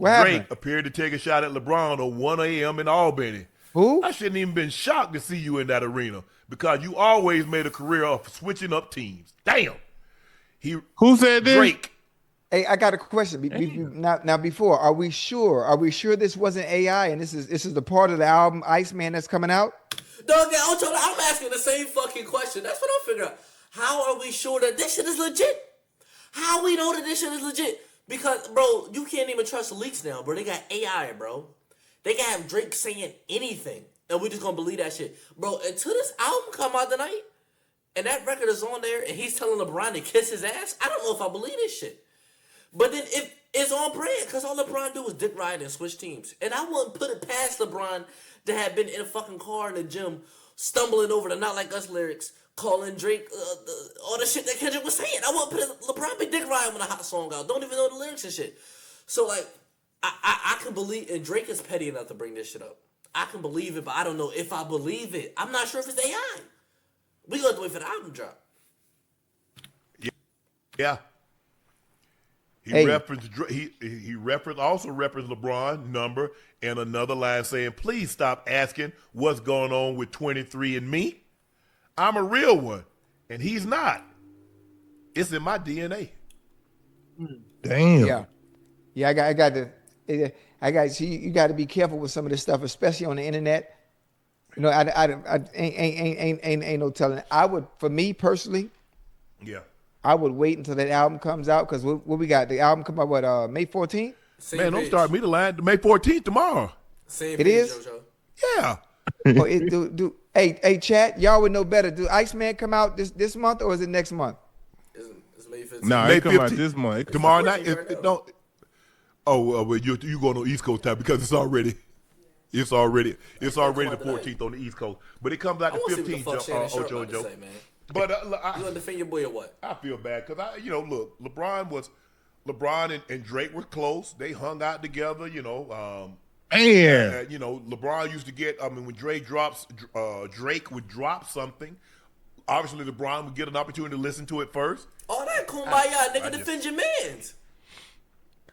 What Drake happened? appeared to take a shot at LeBron on 1 a.m. in Albany. Who? I shouldn't even been shocked to see you in that arena because you always made a career of switching up teams. Damn. Who said this? Drake. Hey, I got a question. Now, before, are we sure? Are we sure this wasn't AI and this is the part of the album Iceman that's coming out? Dog, I'm asking the same fucking question. That's what I'm figuring out. How are we sure that this shit is legit? How we know that this shit is legit? Because, bro, you can't even trust leaks now, bro. They got AI, bro. They can have Drake saying anything, and we just gonna believe that shit. Bro, until this album come out tonight, and that record is on there, and he's telling LeBron to kiss his ass, I don't know if I believe this shit. But then if it's on brand, because all LeBron do is dick ride and switch teams. And I wouldn't put it past LeBron to have been in a fucking car in the gym, stumbling over the Not Like Us lyrics, calling Drake all the shit that Kendrick was saying. I wouldn't put it, LeBron be dick riding when a hot song out. Don't even know the lyrics and shit. So, like, I can believe, and Drake is petty enough to bring this shit up. I can believe it, but I don't know if I believe it. I'm not sure if it's AI. We gonna have to wait for the album drop. Yeah. He referenced also referenced LeBron number and another line saying, please stop asking what's going on with 23andMe. I'm a real one, and he's not. It's in my DNA. Damn. Yeah. You got to be careful with some of this stuff, especially on the internet. You know, I ain't no telling. For me personally, I would wait until that album comes out because what we got, the album come out May 14th. Man, don't start me the line. May 14th tomorrow. Same it is. JoJo. Yeah. Hey, chat, y'all would know better. Do Iceman come out this month or is it next month? It's May 15th. No, it come out this month. Tomorrow night. Don't. Oh, well, you going on East Coast time because it's already the 14th on the East Coast, but it comes out the 15th. Ocho. But you gonna defend your boy or what? I feel bad because look, LeBron and Drake were close. They hung out together. LeBron used to get. When Drake would drop something. Obviously, LeBron would get an opportunity to listen to it first. All that kumbaya, nigga, defend your mans.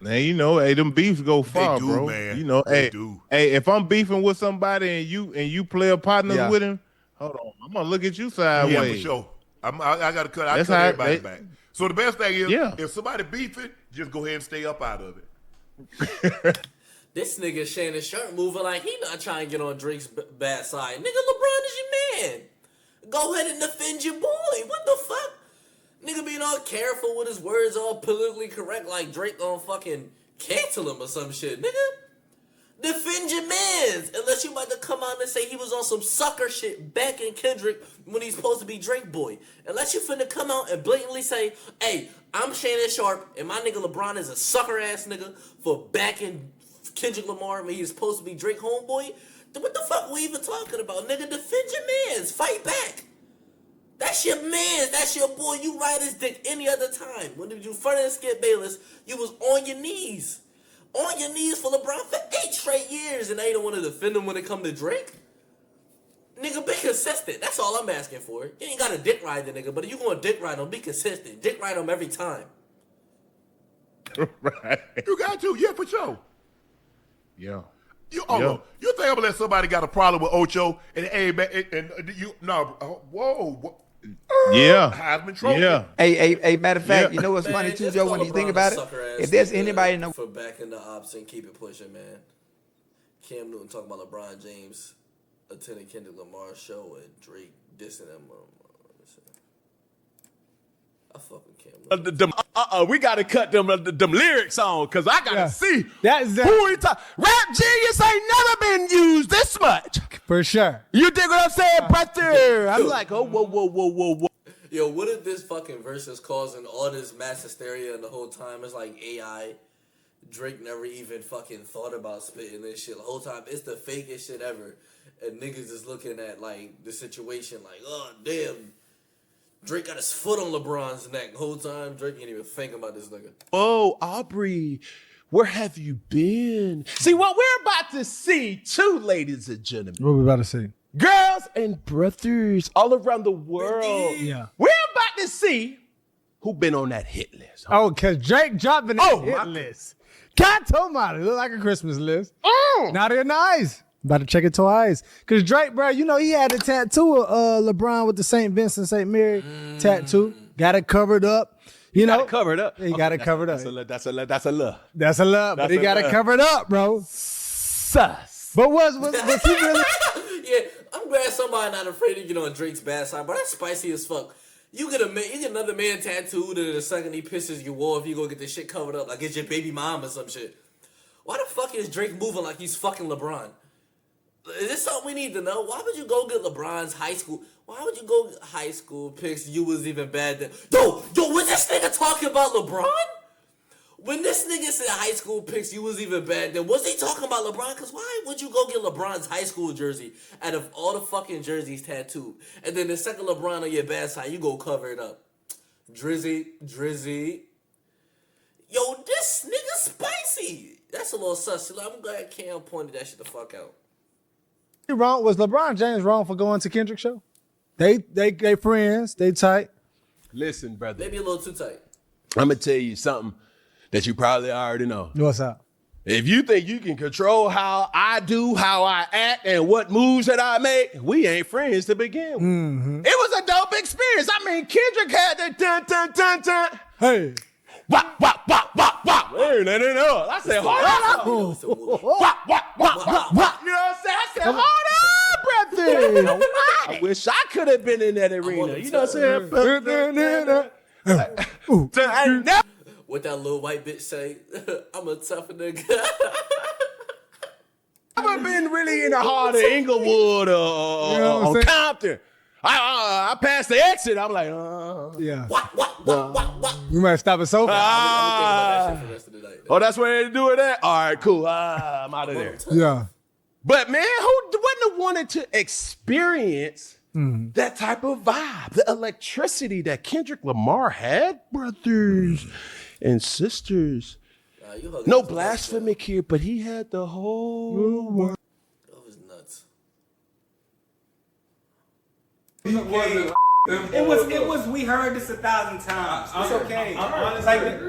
Now them beefs go far, they do, bro. Man. They do. Hey, if I'm beefing with somebody and you player partners with him, hold on, I'm gonna look at you sideways. Yeah, for sure. I gotta cut. I cut everybody back. So the best thing is, if somebody beefing, just go ahead and stay up out of it. This nigga Shannon Sharp moving like he not trying to get on Drake's bad side. Nigga, LeBron is your man. Go ahead and defend your boy. What the fuck? Nigga being all careful with his words, all politically correct, like Drake gonna fucking cancel him or some shit. Nigga, defend your mans. Unless you about to come out and say he was on some sucker shit backing Kendrick when he's supposed to be Drake boy. Unless you finna come out and blatantly say, hey, I'm Shannon Sharp and my nigga LeBron is a sucker ass nigga for backing Kendrick Lamar when he's supposed to be Drake homeboy. Then what the fuck we even talking about? Nigga, defend your mans. Fight back. That's your man. That's your boy. You ride his dick any other time. When you fronted Skip Bayless, you was on your knees. On your knees for LeBron for 8 straight years. And now you don't want to defend him when it come to Drake? Nigga, be consistent. That's all I'm asking for. You ain't got to dick ride the nigga, but if you going to dick ride him, be consistent. Dick ride him every time. Right. You got to. Yeah, for sure. Yeah. You think I'm gonna let somebody got a problem with Ocho and whoa. Yeah. Heisman Trophy. Yeah. Hey, matter of fact, you know what's funny too, Joe, when you think about it? If there's anybody in the for backing the ops and keep it pushing, man. Cam Newton talking about LeBron James attending Kendrick Lamar's show and Drake dissing him. I fuck with Cam Newton. We gotta cut them lyrics on because I gotta see That's who he talk. Rap Genius ain't never been used this much. for sure. You dig what I'm saying, brother? I'm like, oh, whoa. Yo, what if this fucking verse is causing all this mass hysteria and the whole time it's like AI? Drake never even fucking thought about spitting this shit. The whole time it's the fakest shit ever. And niggas is looking at like the situation like, oh damn, Drake got his foot on LeBron's neck. The whole time Drake ain't even thinking about this nigga. Oh, Aubrey, where have you been? See, what we're about to see too, ladies and gentlemen. What we about to see? Girls and brothers all around the world. Yeah. We're about to see who been on that hit list. Oh, because Drake dropping that hit my list. God almighty, look like a Christmas list. Now they're nice. About to check it twice. Because Drake, bro, you know, he had a tattoo of LeBron with the St. Vincent, St. Mary tattoo. Got it covered up. You know, covered up. He got it covered up. That's a love. That's a love, but he got it covered up, bro. Sus. But was he really? Yeah, I'm glad somebody not afraid to get on Drake's bad side, but that's spicy as fuck. You get another man tattooed, and the second he pisses you off, you go get this shit covered up like it's your baby mom or some shit. Why the fuck is Drake moving like he's fucking LeBron? Is this something we need to know? Why would you go get LeBron's high school? Why would you go get high school pics? You was even bad then. Yo, was this nigga talking about LeBron? When this nigga said high school pics, you was even bad then. Was he talking about LeBron? Because why would you go get LeBron's high school jersey out of all the fucking jerseys tattooed? And then the second LeBron on your bad side, you go cover it up. Drizzy. Yo, this nigga spicy. That's a little sus. I'm glad Cam pointed that shit the fuck out. Wrong? Was LeBron James wrong for going to Kendrick's show? They friends. They tight. Listen, brother. Maybe a little too tight. I'm going to tell you something that you probably already know. What's up? If you think you can control how I do, how I act, and what moves that I make, we ain't friends to begin with. Mm-hmm. It was a dope experience. I mean, Kendrick had that dun. Hey. Wop, wop, wop, wop, wop. Hey, let it up. I said, hold up. Wop, wop, wop, wop, wop. You know what I'm saying? I said, hold up, brother. I wish I could have been in that arena. You know what I'm saying? What that little white bitch say? I'm a tough nigga. I've been really in the heart of Inglewood or Compton. I passed the exit. I'm like, yeah. What? You might stop at sofa. Oh, that's where they do it at? All right, cool. I'm out of there. Yeah. But man, who wouldn't have wanted to experience that type of vibe, the electricity that Kendrick Lamar had, brothers and sisters? No blasphemy here, but he had the whole world. That was nuts. It was. We heard this 1,000 times. It's okay.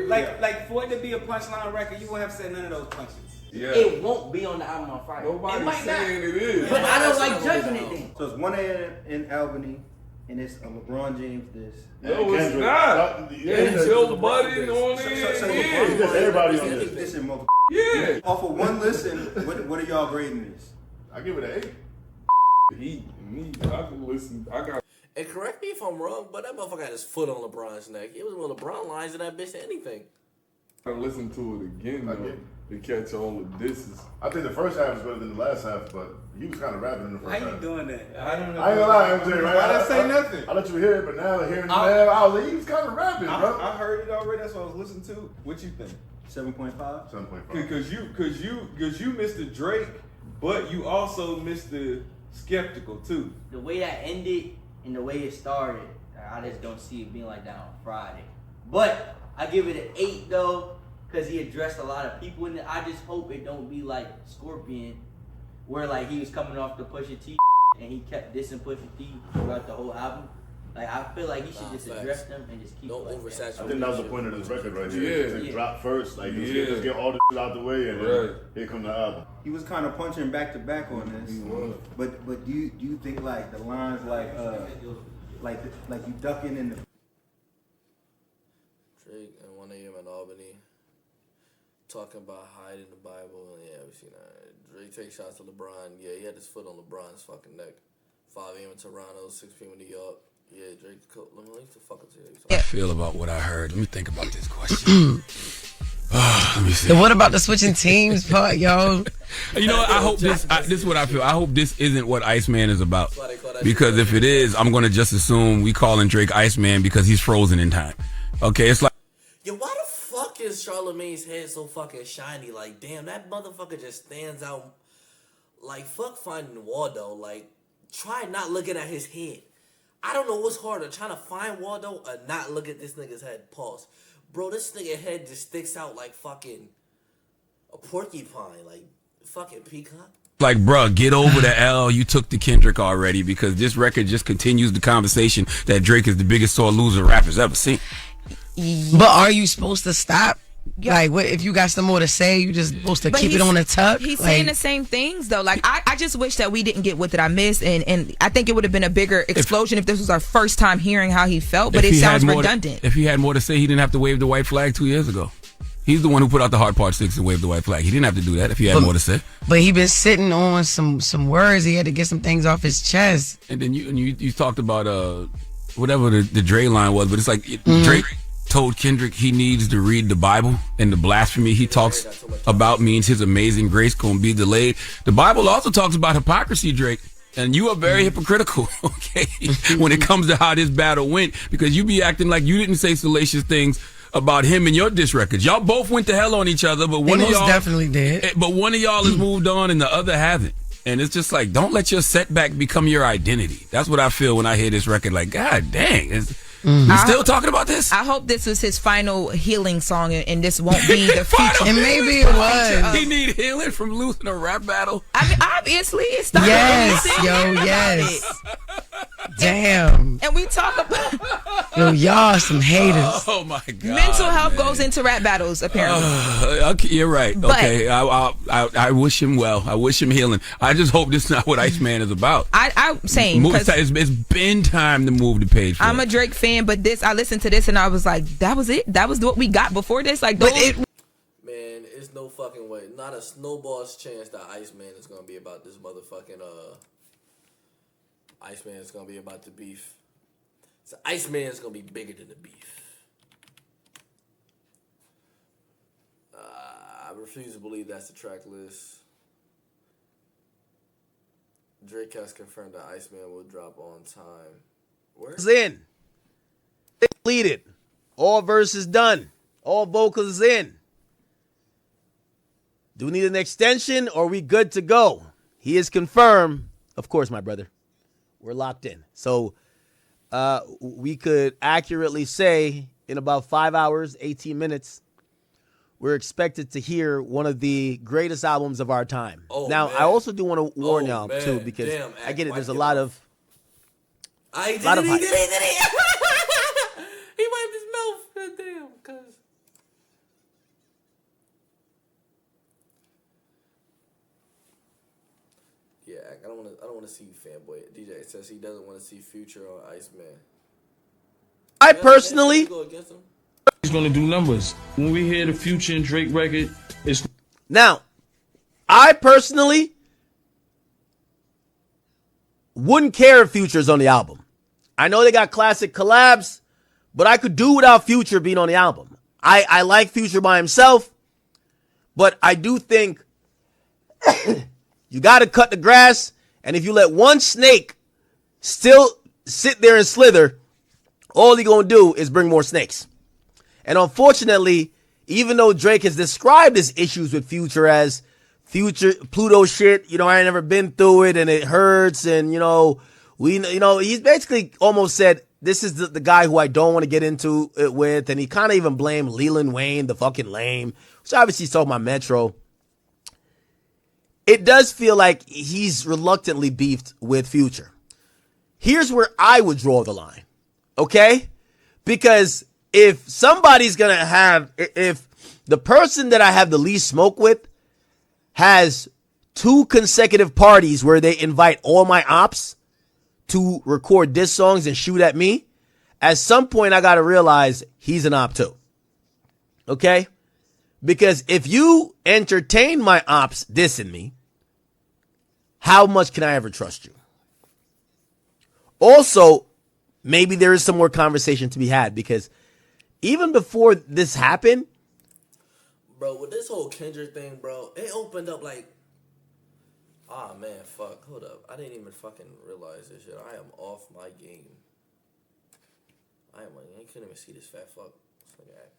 Like for it to be a punchline record, you won't have said none of those punches. Yeah. It won't be on the album on Friday. Nobody's saying it is. But I don't like judging it then. So it's 1 a.m. in Albany, and it's a LeBron James diss. No, it's not. Yeah, tell the buddy on it. Everybody on this. Listen, mother. Yeah. Off of one listen, what are y'all grading this? I give it an 8. I can listen. I got. And correct me if I'm wrong, but that motherfucker had his foot on LeBron's neck. It was when LeBron lines in that bitch to anything. I listen to it again though to catch all the disses. I think the first half was better than the last half, but he was kind of rapping in the first half. How you doing that? I don't know. I ain't gonna lie, I'm saying, right? I didn't say nothing. I let you hear it, but now hearing him now, he was kind of rapping, bro. I heard it already. That's what I was listening to. What you think? 7.5. 7.5. Because you missed the Drake, but you also missed the skeptical too. The way that ended and the way it started, I just don't see it being like that on Friday. But I give it an 8 though, because he addressed a lot of people in it. I just hope it don't be like Scorpion, where like he was coming off the Pusha T and he kept dissing Pusha T throughout the whole album. Like I feel like he should just address them and just keep. Don't oversaturate. I think that was the point of this record right here. Yeah. Drop first, like just get all this shit out the way, and then here come the album. He was kind of punching back to back on this. He was. But do you think like the lines like you ducking in the Drake and 1 a.m. in Albany talking about hiding the Bible. Yeah, we seen that. Drake takes shots to LeBron. Yeah, he had his foot on LeBron's fucking neck. 5 a.m. in Toronto, 6 p.m. in New York. Yeah, Drake. Let me fucking tell you. I feel about what I heard. Let me think about this question. Let me see. And what about the switching teams part, yo? You know what? I hope this is what I feel. I hope this isn't what Iceman is about. Because if it is, I'm going to just assume we calling Drake Iceman because he's frozen in time. Okay, it's like. Yo, why the fuck is Charlamagne's head so fucking shiny? Like, damn, that motherfucker just stands out. Like, fuck Finding Waldo. Like, try not looking at his head. I don't know what's harder, trying to find Waldo or not look at this nigga's head. Pause. Bro, this nigga head just sticks out like fucking a porcupine, like fucking peacock. Like, bruh, get over the L. You took the Kendrick already because this record just continues the conversation that Drake is the biggest sore loser rappers ever seen. But are you supposed to stop Yeah. Like, what if you got some more to say? You just supposed to keep it on the tuck? He's saying the same things though. Like I just wish that we didn't get What Did I Miss, and I think it would have been a bigger explosion if this was our first time hearing how he felt. But it sounds redundant. If he had more to say, he didn't have to wave the white flag 2 years ago. He's the one who put out the hard part 6 and waved the white flag. He didn't have to do that if he had more to say. But he been sitting on some words. He had to get some things off his chest. And then you talked about whatever the Dre line was, but it's like Drake told Kendrick he needs to read the Bible, and the blasphemy he talks about means his amazing grace gonna be delayed. The Bible also talks about hypocrisy, Drake, and you are very hypocritical, okay, when it comes to how this battle went, because you be acting like you didn't say salacious things about him and your diss records. Y'all both went to hell on each other, but one of y'all definitely did. But one of y'all has moved on and the other hasn't. And it's just like, don't let your setback become your identity. That's what I feel when I hear this record. Like, God dang, we still talking about this? I hope this was his final healing song, and this won't be the future. And maybe it was. He need healing from losing a rap battle. I mean, obviously, it's starting. Yes. Damn. And we talk about y'all some haters. Oh my God. Mental health goes into rap battles, apparently. Okay, you're right. But, okay, I wish him well. I wish him healing. I just hope this is not what ICEMAN is about. I'm saying it's been time to move the page. I'm a Drake fan, but I listened to this and I was like, that was it. That was what we got before this. Like, man, it's no fucking way. Not a snowball's chance that ICEMAN is gonna be about this motherfucking ICEMAN is gonna be about the beef. So ICEMAN is gonna be bigger than the beef. I refuse to believe that's the track list. Drake has confirmed that ICEMAN will drop on time. Where? It's in. It's completed. All verses done. All vocals in. Do we need an extension or are we good to go? He is confirmed. Of course, my brother. We're locked in. So we could accurately say in about 5 hours, 18 minutes, we're expected to hear one of the greatest albums of our time. Now, I also do want to warn y'all, too, because I get it. There's a lot of... He did it. He wiped his mouth. God damn, cuz. Yeah, I don't want to see fanboy. DJ says he doesn't want to see Future on ICEMAN. I personally... He's going to do numbers. When we hear the Future and Drake record, it's... Now, I personally wouldn't care if Future's on the album. I know they got classic collabs, but I could do without Future being on the album. I like Future by himself, but I do think you got to cut the grass, and if you let one snake still sit there and slither, all you're going to do is bring more snakes. And unfortunately, even though Drake has described his issues with Future as Future Pluto shit, I ain't never been through it and it hurts, and he's basically almost said this is the guy who I don't want to get into it with, and he kind of even blamed Leland Wayne, the fucking lame, which obviously he's talking about Metro. It does feel like he's reluctantly beefed with Future. Here's where I would draw the line, okay? Because if the person that I have the least smoke with has 2 consecutive parties where they invite all my ops to record diss songs and shoot at me, at some point I got to realize he's an op too. Okay? Because if you entertain my ops dissing me, how much can I ever trust you? Also, maybe there is some more conversation to be had, because even before this happened, bro, with this whole Kendrick thing, bro, it opened up like, man, fuck, hold up. I didn't even fucking realize this shit. I am off my game. I couldn't even see this fat fuck. Okay.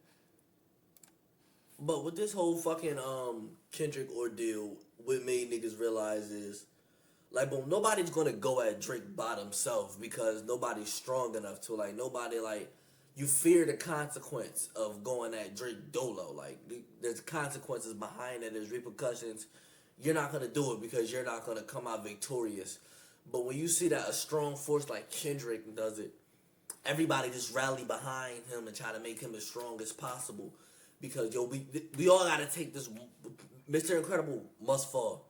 But with this whole fucking Kendrick ordeal, what made niggas realize is, like, boom, nobody's gonna go at Drake by himself because nobody's strong enough to, like, nobody, like, you fear the consequence of going at Drake dolo. Like, there's consequences behind it. There's repercussions. You're not going to do it because you're not going to come out victorious. But when you see that a strong force like Kendrick does it, everybody just rally behind him and try to make him as strong as possible. because we all gotta take this. Mr. Incredible must fall.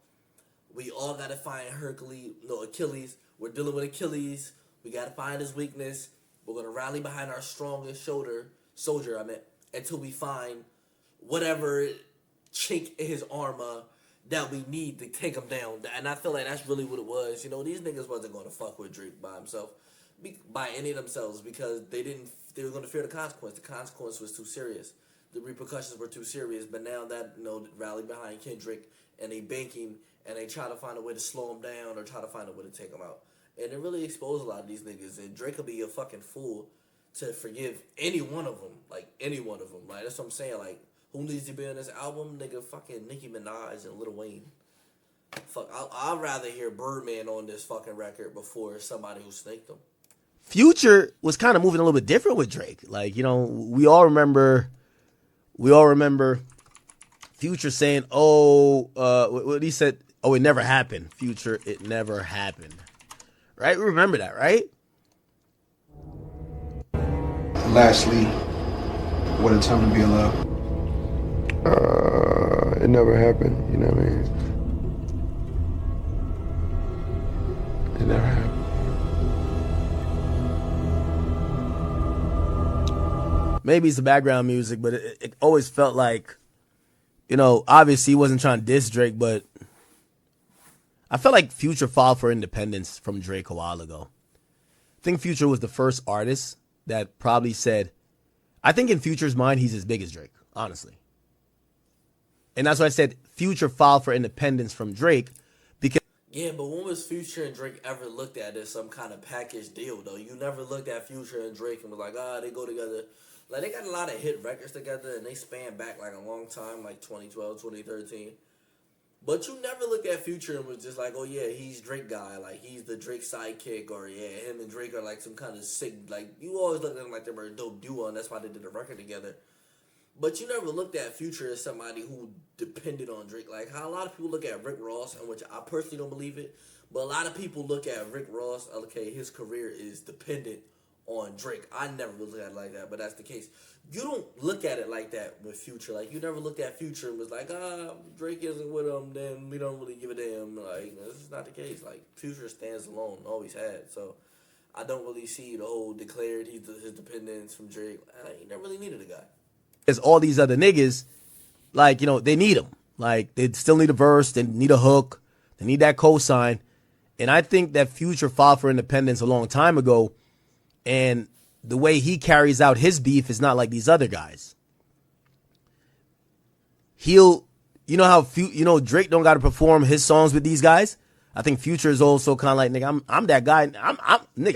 We all gotta find Achilles. We're dealing with Achilles. We gotta find his weakness. We're gonna rally behind our strongest soldier. Until we find whatever chink in his armor that we need to take him down. And I feel like that's really what it was. These niggas wasn't gonna fuck with Drake by himself, by any of themselves, because they were gonna fear the consequence. The consequence was too serious. The repercussions were too serious. But now that rally behind Kendrick and they banking and they try to find a way to slow him down or try to find a way to take him out. And it really exposed a lot of these niggas. And Drake will be a fucking fool to forgive any one of them. Like, any one of them. Like, that's what I'm saying. Like, who needs to be on this album? Nigga, fucking Nicki Minaj and Lil Wayne. Fuck, I'd rather hear Birdman on this fucking record before somebody who snaked him. Future was kind of moving a little bit different with Drake. Like, we all remember Future saying, what he said, it never happened. Future, it never happened. Right? We remember that, right? Lastly, what a time to be alive. It never happened, you know what I mean? It never happened. Maybe it's the background music, but it always felt like, obviously he wasn't trying to diss Drake, but I felt like Future filed for independence from Drake a while ago. I think Future was the first artist that probably said, I think in Future's mind, he's as big as Drake, honestly. And that's why I said Future filed for independence from Drake, because... Yeah, but when was Future and Drake ever looked at as some kind of package deal, though? You never looked at Future and Drake and was like, they go together. Like, they got a lot of hit records together, and they span back, like, a long time, like 2012, 2013. But you never look at Future and was just like, oh, yeah, he's Drake guy. Like, he's the Drake sidekick, or, yeah, him and Drake are, like, some kind of sick, like, you always looked at them like they were a dope duo, and that's why they did a record together. But you never looked at Future as somebody who depended on Drake. Like, how a lot of people look at Rick Ross, and which I personally don't believe it, but a lot of people look at Rick Ross, okay, his career is dependent on Drake. I never looked at it like that, but that's the case. You don't look at it like that with Future. Like, you never looked at Future and was like, Drake isn't with him, then we don't really give a damn. Like, this is not the case. Like, Future stands alone, always had. So, I don't really see the whole declared his dependence from Drake. He never really needed a guy. As all these other niggas, like, they need him. Like, they still need a verse, they need a hook, they need that cosign. And I think that Future filed for independence a long time ago, and the way he carries out his beef is not like these other guys. Drake don't got to perform his songs with these guys. I think Future is also kind of like, nigga, I'm that guy.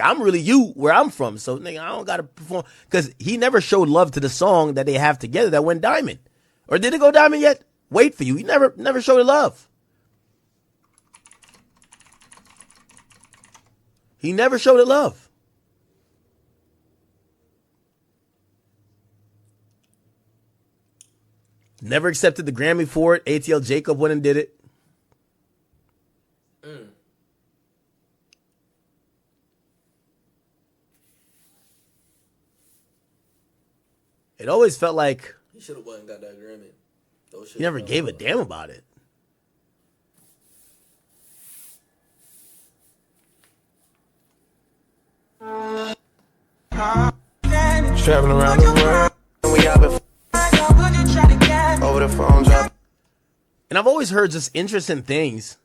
I'm really you where I'm from. So, nigga, I don't got to perform. Because he never showed love to the song that they have together that went diamond. Or did it go diamond yet? Wait for you. He never showed it love. He never showed it love. Never accepted the Grammy for it. ATL Jacob went and did it. It always felt like he should have won and got that Grammy. He never gave a damn about it. Traveling around the world. We have it over the phone drop. And I've always heard just interesting things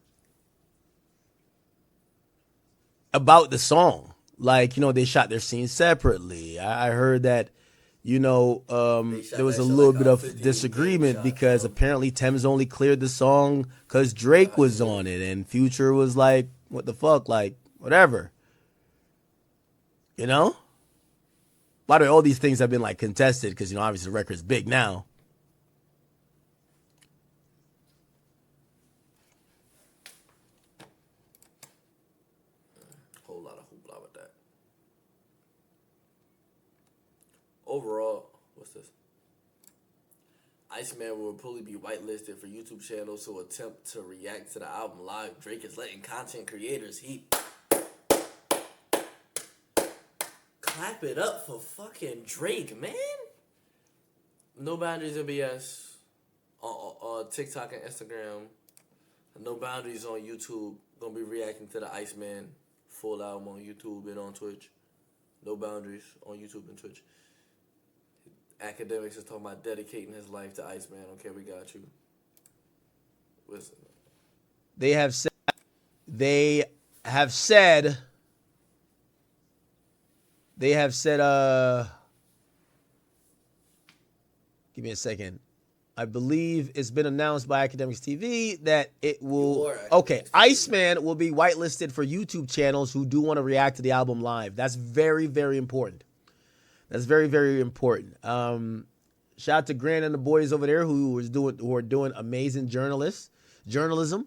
about the song. Like, they shot their scenes separately. I heard that, there was a little bit of disagreement because apparently Thames only cleared the song because Drake was on it. And Future was like, what the fuck? Like, whatever. By the way, all these things have been like contested because, obviously the record's big now. Whole lot of hoopla with that. Overall, what's this? ICEMAN will probably be whitelisted for YouTube channels who attempt to react to the album live. Drake is letting content creators clap it up for fucking Drake, man. No Boundaries MBS on TikTok and Instagram. No Boundaries on YouTube. Gonna be reacting to the ICEMAN full album on YouTube and on Twitch. No Boundaries on YouTube and Twitch. Academics is talking about dedicating his life to ICEMAN. Okay, we got you. Listen. They have said give me a second. I believe it's been announced by Academics TV that it will. Okay, ICEMAN will be whitelisted for YouTube channels who do want to react to the album live. That's very, very important. That's very, very important. Shout out to Grant and the boys over there who are doing amazing journalism.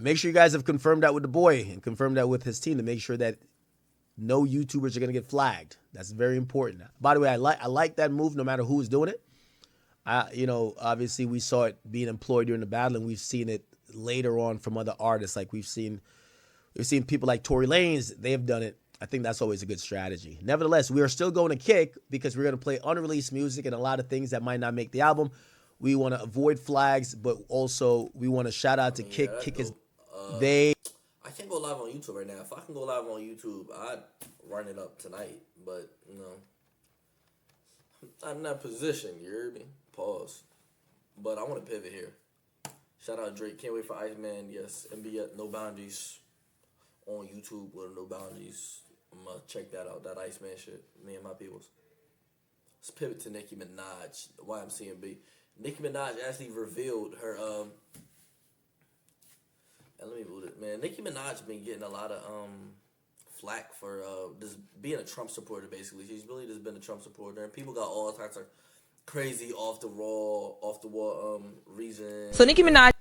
Make sure you guys have confirmed that with the boy and confirmed that with his team to make sure that no YouTubers are gonna get flagged. That's very important. By the way, I like that move no matter who's doing it. Obviously we saw it being employed during the battle, and we've seen it later on from other artists. Like we've seen people like Tory Lanez, they have done it. I think that's always a good strategy. Nevertheless, we are still going to kick because we're going to play unreleased music and a lot of things that might not make the album. We want to avoid flags, but also we want to shout out to Kick. Kick is I can't go live on YouTube right now. If I can go live on YouTube, I'd run it up tonight. But I'm in that position. You heard me? Pause. But I want to pivot here. Shout out Drake. Can't wait for ICEMAN. Yes, NBA No Boundaries on YouTube with No Boundaries. I'm gonna check that out. That ICEMAN shit. Me and my peoples. Let's pivot to Nicki Minaj. YMCMB. Nicki Minaj actually revealed her and let me move it, man. Nicki Minaj been getting a lot of flack for just being a Trump supporter. Basically, she's really just been a Trump supporter, and people got all types of crazy off the wall reasons. So Nicki Minaj,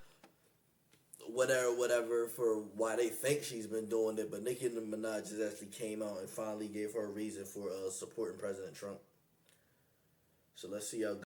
whatever for why they think she's been doing it, but Nicki Minaj just actually came out and finally gave her a reason for supporting President Trump. So let's see how